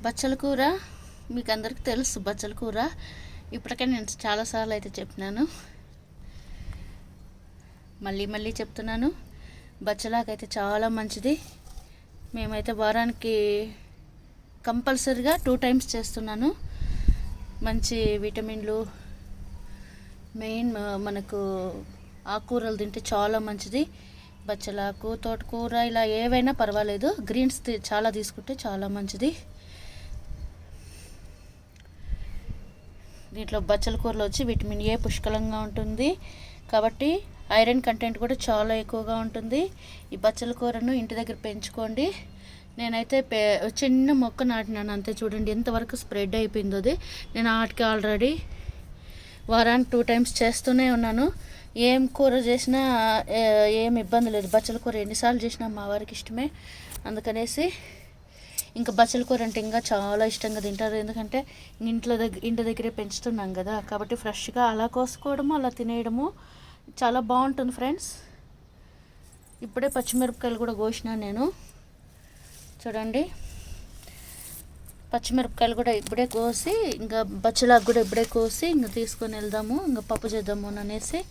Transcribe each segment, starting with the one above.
బచ్చల కూర మీకు అందరికీ తెలుసు. బచ్చల కూర ఇప్పటికే నేను చాలాసార్లు అయితే చెప్పినాను, మళ్ళీ చెప్తున్నాను. బచ్చలాకైతే చాలా మంచిది. మేమైతే వారానికి కంపల్సరిగా 2 times చేస్తున్నాను. మంచి విటమిన్లు, మెయిన్ మనకు ఆకుకూరలు తింటే చాలా మంచిది. బచ్చలాకు, తోటకూర ఇలా ఏవైనా పర్వాలేదు, గ్రీన్స్ చాలా తీసుకుంటే చాలా మంచిది. దీంట్లో బచ్చల కూరలో వచ్చి విటమిన్ ఏ పుష్కలంగా ఉంటుంది కాబట్టి ఐరన్ కంటెంట్ కూడా చాలా ఎక్కువగా ఉంటుంది. ఈ బచ్చల కూరను ఇంటి దగ్గర పెంచుకోండి. నేనైతే చిన్న మొక్క నాటినాను అంతే. చూడండి ఎంతవరకు స్ప్రెడ్ అయిపోయిందో అది. నేను వాటికి ఆల్రెడీ వారానికి 2 times చేస్తూనే ఉన్నాను. ఏం కూర చేసినా ఏం ఇబ్బంది లేదు. బచ్చల కూర ఎన్నిసార్లు చేసినా మా వారికి ఇష్టమే. అందుకనేసి ఇంకా బచ్చల కూర అంటే ఇంకా చాలా ఇష్టంగా తింటారు. ఎందుకంటే ఇంటి దగ్గరే పెంచుతున్నాం కదా, కాబట్టి ఫ్రెష్గా అలా కోసుకోవడము, అలా తినేయడము చాలా బాగుంటుంది ఫ్రెండ్స్. ఇప్పుడే పచ్చిమిరపకాయలు కూడా కోసినాను నేను. చూడండి, పచ్చిమిరపకాయలు కూడా ఇప్పుడే కోసి, ఇంకా బచ్చలాకు కూడా ఇప్పుడే కోసి ఇంకా తీసుకొని వెళ్దాము, ఇంకా పప్పు చేద్దాము అనేసి.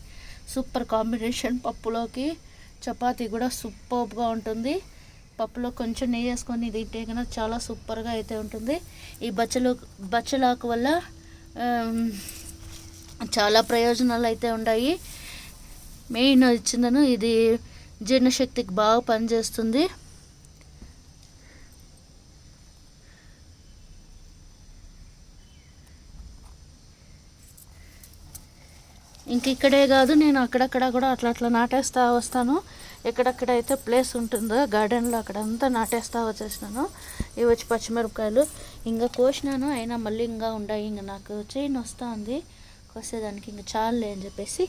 Super combination. పప్పులోకి చపాతీ కూడా సూపర్గా ఉంటుంది. పప్పులో కొంచెం నెయ్యి వేసుకొని తింటే కన్నా చాలా సూపర్గా అయితే ఉంటుంది. ఈ బచ్చలాకు వల్ల చాలా ప్రయోజనాలు అయితే ఉన్నాయి. మెయిన్ ఇచ్చిందను ఇది జీర్ణశక్తికి బాగా పనిచేస్తుంది. ఇంక ఇక్కడే కాదు, నేను అక్కడక్కడ కూడా అట్లా నాటేస్తూ వస్తాను. ఎక్కడెక్కడైతే ప్లేస్ ఉంటుందో గార్డెన్లో అక్కడంతా నాటేస్తూ వచ్చేసినాను. ఇవి వచ్చి పచ్చిమిరపకాయలు ఇంకా కోసినాను, అయినా మళ్ళీ ఇంకా ఉన్నాయి. ఇంకా నాకు చైన్ వస్తూ ఉంది కోసేదానికి. ఇంకా చాలులే అని చెప్పేసి,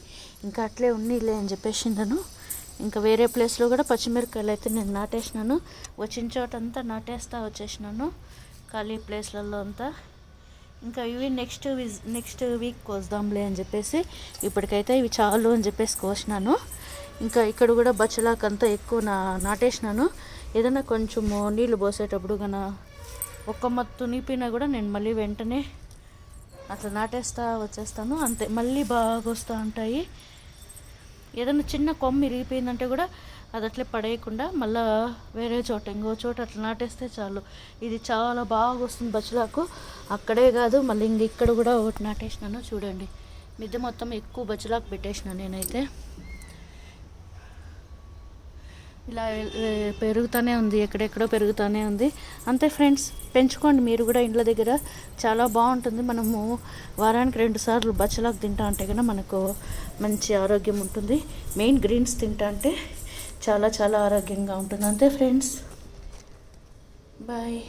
ఇంకా అట్లే ఉన్నీలే అని చెప్పేసి నేను ఇంకా వేరే ప్లేస్లో కూడా పచ్చిమిరపకాయలు అయితే నేను నాటేసినాను. వచ్చిన చోట అంతా నాటేస్తూ వచ్చేసినాను, ఖాళీ ప్లేస్లలో అంతా. ఇంకా ఇవి నెక్స్ట్ వీక్ కోద్దాంలే అని చెప్పేసి, ఇప్పటికైతే ఇవి చాలు అని చెప్పేసి కోసినాను. ఇంకా ఇక్కడ కూడా బచ్చలాకు అంతా ఎక్కువ నాటేసినాను. ఏదైనా కొంచెము నీళ్ళు పోసేటప్పుడు కన్నా ఒక్క మత్తు నీపినా కూడా నేను మళ్ళీ వెంటనే అట్లా నాటేస్తూ వచ్చేస్తాను అంతే. మళ్ళీ బాగా వస్తూ ఉంటాయి. ఏదైనా చిన్న కొమ్మ ఇరిగిపోయిందంటే కూడా అది అట్లే పడేయకుండా మళ్ళీ వేరే చోట ఇంకో చోట అట్లా నాటేస్తే చాలు. ఇది చాలా బాగా వస్తుంది బచ్చలాకు. అక్కడే కాదు, మళ్ళీ ఇంక ఇక్కడ కూడా ఒకటి నాటేసినాను. చూడండి, మిద్దె మొత్తం ఎక్కువ బచ్చలాకు పెట్టేసినాను నేనైతే. ఇలా పెరుగుతూనే ఉంది, ఎక్కడెక్కడో పెరుగుతూనే ఉంది. అంతే ఫ్రెండ్స్, పెంచుకోండి మీరు కూడా ఇంట్లో దగ్గర. చాలా బాగుంటుంది. మనము వారానికి 2 సార్లు బచ్చలాకు తింటా అంటే కన్నా మనకు మంచి ఆరోగ్యం ఉంటుంది. మెయిన్ గ్రీన్స్ తింటా అంటే చాలా ఆరోగ్యంగా ఉంటుంది. అంతే ఫ్రెండ్స్, బాయ్.